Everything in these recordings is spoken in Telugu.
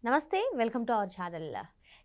నమస్తే, వెల్కమ్ టు అవర్ ఛానల్.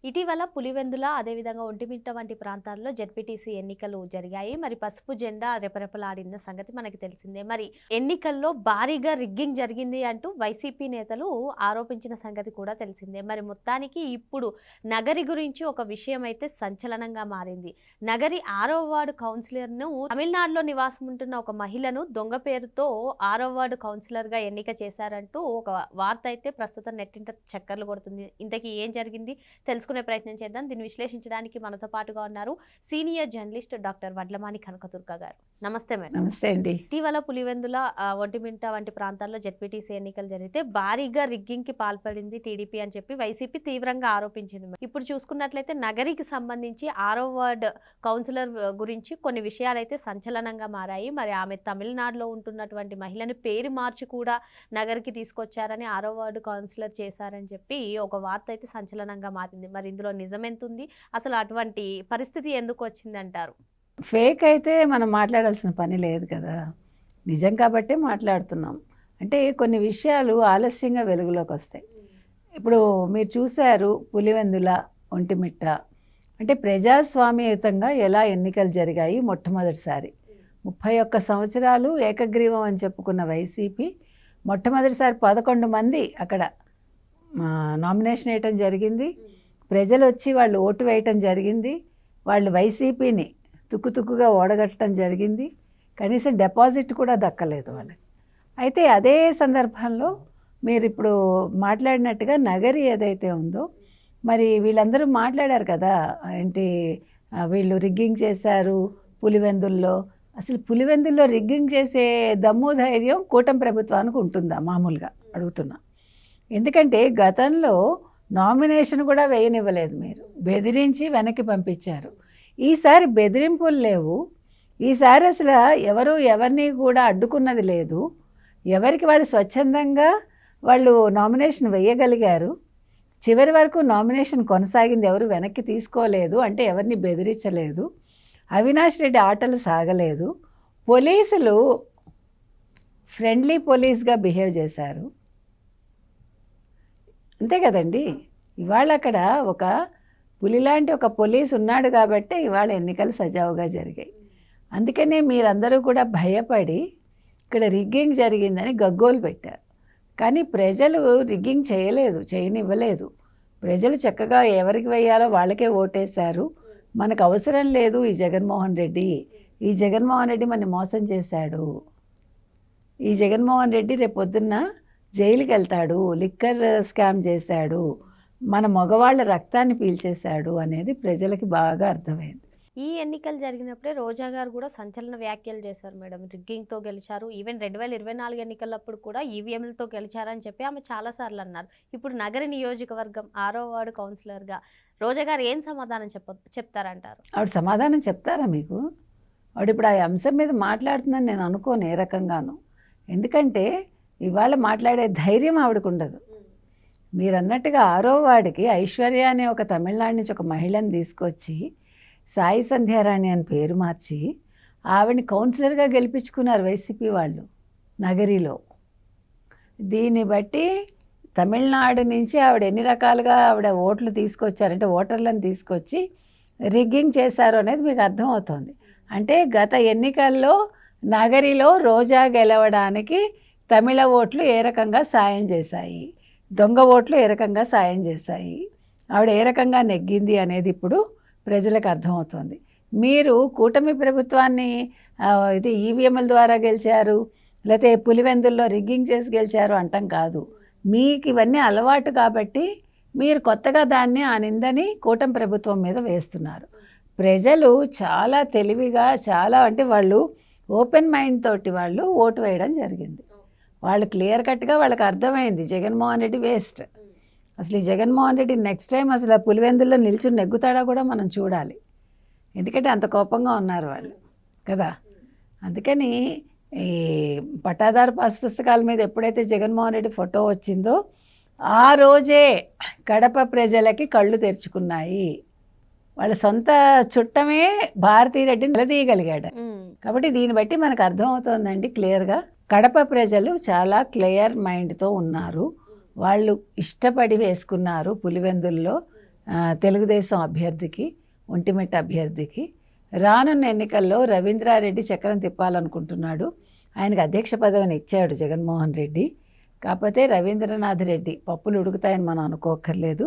ఇటీవల పులివెందుల అదేవిధంగా ఒంటిమిట్ట వంటి ప్రాంతాల్లో జెడ్పీటీసీ ఎన్నికలు జరిగాయి. మరి పసుపు జెండా రెపరెపలాడిన సంగతి మనకి తెలిసిందే. మరి ఎన్నికల్లో భారీగా రిగ్గింగ్ జరిగింది అంటూ వైసీపీ నేతలు ఆరోపించిన సంగతి కూడా తెలిసిందే. మరి మొత్తానికి ఇప్పుడు నగరి గురించి ఒక విషయం అయితే సంచలనంగా మారింది. నగరి 6వ వార్డు కౌన్సిలర్ను తమిళనాడులో నివాసం ఉంటున్న ఒక మహిళను దొంగ పేరుతో 6వ వార్డు కౌన్సిలర్గా ఎన్నిక చేశారంటూ ఒక వార్త అయితే ప్రస్తుతం నెట్టింట చక్కర్లు కొడుతుంది. ఇంతకీ ఏం జరిగింది తెలుసుకునే ప్రయత్నం చేద్దాం. దీన్ని విశ్లేషించడానికి మనతో పాటుగా ఉన్నారు senior journalist doctor Vadlamani Kanakadurga గారు. నమస్తే మేడం. నమస్తే అండి. ఇటీవల పులివెందుల ఒంటిమిట్ట వంటి ప్రాంతాల్లో జెడ్పీటీసీ ఎన్నికలు జరిగితే భారీగా రిగ్గింగ్ కి పాల్పడింది టీడీపీ అని చెప్పి వైసీపీ తీవ్రంగా ఆరోపించింది. ఇప్పుడు చూసుకున్నట్లయితే నగరికి సంబంధించి 6వ వార్డు కౌన్సిలర్ గురించి కొన్ని విషయాలు అయితే సంచలనంగా మారాయి. మరి ఆమె తమిళనాడులో ఉంటున్నటువంటి మహిళని పేరు మార్చి కూడా నగరికి తీసుకొచ్చారని 6వ వార్డు కౌన్సిలర్ చేశారని చెప్పి ఒక వార్త అయితే సంచలనంగా మారింది. మరి ఇందులో నిజం ఎంత ఉంది, అసలు అటువంటి పరిస్థితి ఎందుకు వచ్చిందంటారు? ఫేక్ అయితే మనం మాట్లాడాల్సిన పని లేదు కదా, నిజం కాబట్టే మాట్లాడుతున్నాం. అంటే కొన్ని విషయాలు ఆలస్యంగా వెలుగులోకి వస్తాయి. ఇప్పుడు మీరు చూశారు పులివెందుల ఒంటిమిట్ట అంటే ప్రజాస్వామ్యయుతంగా ఎలా ఎన్నికలు జరిగాయి. మొట్టమొదటిసారి 31 సంవత్సరాలు ఏకగ్రీవం అని చెప్పుకున్న వైసీపీ మొట్టమొదటిసారి 11 మంది అక్కడ నామినేషన్ వేయటం జరిగింది. ప్రజలు వచ్చి వాళ్ళు ఓటు వేయటం జరిగింది. వాళ్ళు వైసీపీని తుక్కుతుక్కుగా ఓడగట్టడం జరిగింది. కనీసం డిపాజిట్ కూడా దక్కలేదు వాళ్ళకి. అయితే అదే సందర్భంలో మీరు ఇప్పుడు మాట్లాడినట్టుగా నగరి ఏదైతే ఉందో, మరి వీళ్ళందరూ మాట్లాడారు కదా, ఏంటి వీళ్ళు రిగ్గింగ్ చేశారు పులివెందుల్లో. అసలు పులివెందుల్లో రిగ్గింగ్ చేసే దమ్ము ధైర్యం కూటమి ప్రభుత్వానికి ఉంటుందా? మామూలుగా అడుగుతున్నా. ఎందుకంటే గతంలో నామినేషన్ కూడా వేయనివ్వలేదు, మీరు బెదిరించి వెనక్కి పంపించారు. ఈసారి బెదిరింపులు లేవు. ఈసారి అసలు ఎవరిని కూడా అడ్డుకున్నది లేదు. ఎవరికి వాళ్ళు స్వచ్ఛందంగా వాళ్ళు నామినేషన్ వేయగలిగారు. చివరి వరకు నామినేషన్ కొనసాగింది, ఎవరు వెనక్కి తీసుకోలేదు, అంటే ఎవరిని బెదిరించలేదు. అవినాష్ రెడ్డి ఆటలు సాగలేదు. పోలీసులు ఫ్రెండ్లీ పోలీస్గా బిహేవ్ చేశారు, అంతే కదండి. ఇవాళ అక్కడ ఒక పులిలాంటి ఒక పోలీస్ ఉన్నాడు కాబట్టి ఇవాళ ఎన్నికలు సజావుగా జరిగాయి. అందుకనే మీరందరూ కూడా భయపడి ఇక్కడ రిగ్గింగ్ జరిగిందని గగ్గోలు పెట్టారు. కానీ ప్రజలు రిగ్గింగ్ చేయనివ్వలేదు. ప్రజలు చక్కగా ఎవరికి వేయాలో వాళ్ళకే ఓటేశారు. మనకు అవసరం లేదు ఈ జగన్మోహన్ రెడ్డి మనని మోసం చేశాడు. ఈ జగన్మోహన్ రెడ్డి రేపొద్దున్న జైలుకి వెళ్తాడు, లిక్కర్ స్కామ్ చేశాడు, మన మగవాళ్ళ రక్తాన్ని పీల్చేశాడు అనేది ప్రజలకి బాగా అర్థమైంది. ఈ ఎన్నికలు జరిగినప్పుడే రోజా గారు కూడా సంచలన వ్యాఖ్యలు చేశారు మేడం. రిగ్గింగ్తో గెలిచారు, ఈవెన్ 2024 ఎన్నికలప్పుడు కూడా ఈవీఎంలతో గెలిచారని చెప్పి ఆమె చాలాసార్లు అన్నారు. ఇప్పుడు నగరి నియోజకవర్గం 6వ వార్డు కౌన్సిలర్గా రోజా గారు ఏం సమాధానం చెప్తారంటారు? ఆవిడ సమాధానం చెప్తారా మీకు? ఆవిడ ఇప్పుడు ఆ అంశం మీద మాట్లాడుతుందని నేను అనుకోను ఏ రకంగాను. ఎందుకంటే ఇవాళ మాట్లాడే ధైర్యం ఆవిడకు ఉండదు. మీరు అన్నట్టుగా 6వ వార్డుకి ఐశ్వర్య అనే ఒక తమిళనాడు నుంచి ఒక మహిళను తీసుకొచ్చి సాయి సంధ్యారాణి అని పేరు మార్చి ఆవిడని కౌన్సిలర్గా గెలిపించుకున్నారు వైసీపీ వాళ్ళు నగరిలో. దీన్ని బట్టి తమిళనాడు నుంచి ఆవిడ ఎన్ని రకాలుగా ఓట్లు తీసుకొచ్చారంటే ఓటర్లను తీసుకొచ్చి రిగ్గింగ్ చేశారు అనేది మీకు అర్థమవుతుంది. అంటే గత ఎన్నికల్లో నగరిలో రోజా గెలవడానికి తమిళ ఓట్లు ఏ రకంగా సాయం చేశాయి, దొంగ ఓట్లు ఏ రకంగా సాయం చేశాయి, ఆవిడ ఏ రకంగా నెగ్గింది అనేది ఇప్పుడు ప్రజలకు అర్థమవుతుంది. మీరు కూటమి ప్రభుత్వాన్ని ఇది ఈవీఎంల ద్వారా గెలిచారు, లేకపోతే పులివెందుల్లో రిగ్గింగ్ చేసి గెలిచారు అంటాం కాదు. మీకు ఇవన్నీ అలవాటు కాబట్టి మీరు కొత్తగా దాన్ని ఆ నిందని కూటమి ప్రభుత్వం మీద వేస్తున్నారు. ప్రజలు చాలా తెలివిగా అంటే వాళ్ళు ఓపెన్ మైండ్ తోటి వాళ్ళు ఓటు వేయడం జరిగింది. వాళ్ళు క్లియర్ కట్గా వాళ్ళకి అర్థమైంది జగన్మోహన్ రెడ్డి వేస్ట్. అసలు ఈ జగన్మోహన్ రెడ్డి నెక్స్ట్ టైం అసలు పులివెందుల్లో నిల్చుని నెగ్గుతాడా కూడా మనం చూడాలి. ఎందుకంటే అంత కోపంగా ఉన్నారు వాళ్ళు కదా. అందుకని ఈ పట్టాదారు పాస్ పుస్తకాల మీద ఎప్పుడైతే జగన్మోహన్ రెడ్డి ఫోటో వచ్చిందో ఆ రోజే కడప ప్రజలకి కళ్ళు తెరుచుకున్నాయి. వాళ్ళ సొంత చుట్టమే భారతీరెడ్డిని నిలదీయగలిగాడు. కాబట్టి దీన్ని బట్టి మనకు అర్థమవుతోందండి క్లియర్గా కడప ప్రజలు చాలా క్లియర్ మైండ్తో ఉన్నారు. వాళ్ళు ఇష్టపడి వేసుకున్నారు పులివెందుల్లో తెలుగుదేశం అభ్యర్థికి, ఒంటిమిట్ట అభ్యర్థికి. రానున్న ఎన్నికల్లో రవీంద్రారెడ్డి చక్రం తిప్పాలనుకుంటున్నాడు. ఆయనకు అధ్యక్ష పదవిని ఇచ్చాడు జగన్మోహన్ రెడ్డి. కాకపోతే రవీంద్రనాథ్ రెడ్డి పప్పులు ఉడుకుతాయని మనం అనుకోక్కర్లేదు.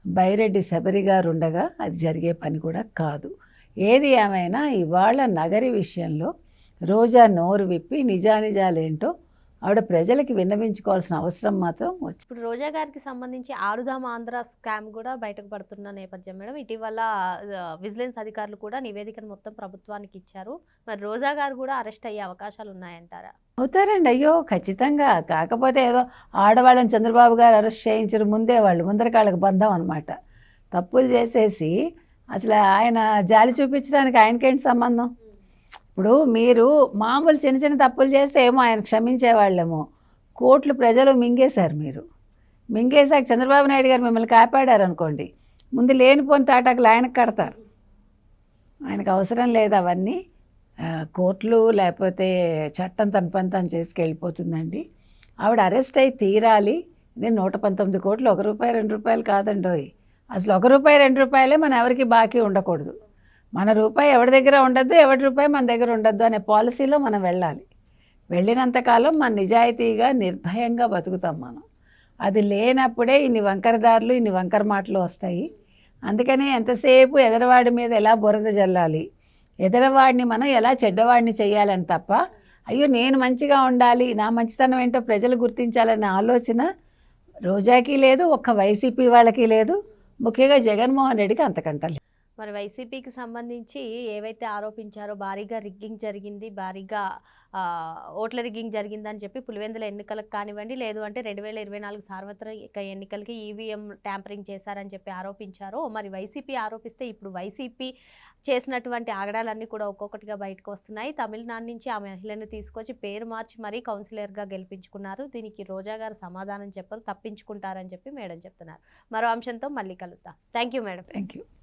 బైరెడ్డి శబరి గారు ఉండగా అది జరిగే పని కూడా కాదు. ఏది ఏమైనా ఇవాళ నగరి విషయంలో రోజా నోరు విప్పి నిజానిజాలేంటో ఆవిడ ప్రజలకి విన్నవించుకోవాల్సిన అవసరం మాత్రం వచ్చింది. ఇప్పుడు రోజా గారికి సంబంధించి ఆడుదాం ఆంధ్ర స్కామ్ కూడా బయటకు పడుతున్న నేపథ్యం మేడం. ఇటీవల విజిలెన్స్ అధికారులు కూడా నివేదికను మొత్తం ప్రభుత్వానికి ఇచ్చారు. మరి రోజా గారు కూడా అరెస్ట్ అయ్యే అవకాశాలు ఉన్నాయంటారా? అవుతారండి, అయ్యో ఖచ్చితంగా. కాకపోతే ఏదో ఆడవాళ్ళని చంద్రబాబు గారు అరెస్ట్ చేయించరు, ముందే వాళ్ళు ముందరకాళ్ళకి బంధం అనమాట. తప్పులు చేసేసి అసలు ఆయన జాలి చూపించడానికి ఆయనకేంటి సంబంధం? ఇప్పుడు మీరు మామూలు చిన్న చిన్న తప్పులు చేస్తే ఏమో ఆయన క్షమించేవాళ్ళేమో, కోట్లు ప్రజలు మింగేశారు. మీరు మింగేశాక చంద్రబాబు నాయుడు గారు మిమ్మల్ని కాపాడారు అనుకోండి, ముందు లేనిపోని తాటాకులు ఆయనకు కడతారు. ఆయనకు అవసరం లేదు అవన్నీ. కోట్లు లేకపోతే చట్టం తన పని తను చేసుకెళ్ళిపోతుందండి. ఆవిడ అరెస్ట్ అయి తీరాలి. ఇది 119 కోట్లు, ₹1 ₹2 కాదండోయ్. అసలు ₹1 ₹2 మన ఎవరికి బాకీ ఉండకూడదు. మన రూపాయి ఎవరి దగ్గర ఉండద్దు, ఎవరి రూపాయి మన దగ్గర ఉండద్దు అనే పాలసీలో మనం వెళ్ళాలి. వెళ్ళినంతకాలం మన నిజాయితీగా నిర్భయంగా బతుకుతాం మనం. అది లేనప్పుడే ఇన్ని వంకరదారులు, ఇన్ని వంకర మాటలు వస్తాయి. అందుకని ఎంతసేపు ఎదరవాడి మీద ఎలా బురద జల్లాలి, ఎదరవాడిని మనం ఎలా చెడ్డవాడిని చేయాలని తప్ప, అయ్యో నేను మంచిగా ఉండాలి, నా మంచితనం ఏంటో ప్రజలు గుర్తించాలనే ఆలోచన రోజాకి లేదు, ఒక్క వైసీపీ వాళ్ళకి లేదు, ముఖ్యంగా జగన్మోహన్ రెడ్డికి అంతకంట లేదు. మరి వైసీపీకి సంబంధించి ఏవైతే ఆరోపించారో భారీగా రిగ్గింగ్ జరిగింది, భారీగా ఓట్ల రిగ్గింగ్ జరిగిందని చెప్పి పులివెందుల ఎన్నికలకు కానివ్వండి, లేదు అంటే 2024 సార్వత్రిక ఎన్నికలకి ఈవీఎం ట్యాంపరింగ్ చేశారని చెప్పి ఆరోపించారో, మరి వైసీపీ ఆరోపిస్తే ఇప్పుడు వైసీపీ చేసినటువంటి ఆగడాలన్నీ కూడా ఒక్కొక్కటిగా బయటకు వస్తున్నాయి. తమిళనాడు నుంచి ఆ మహిళను తీసుకొచ్చి పేరు మార్చి మరీ కౌన్సిలర్గా గెలిపించుకున్నారు. దీనికి రోజా గారు సమాధానం చెప్పరు, తప్పించుకుంటారని చెప్పి మేడం చెప్తున్నారు. మరో అంశంతో మళ్ళీ కలుద్దాం. Thank you madam. Thank you.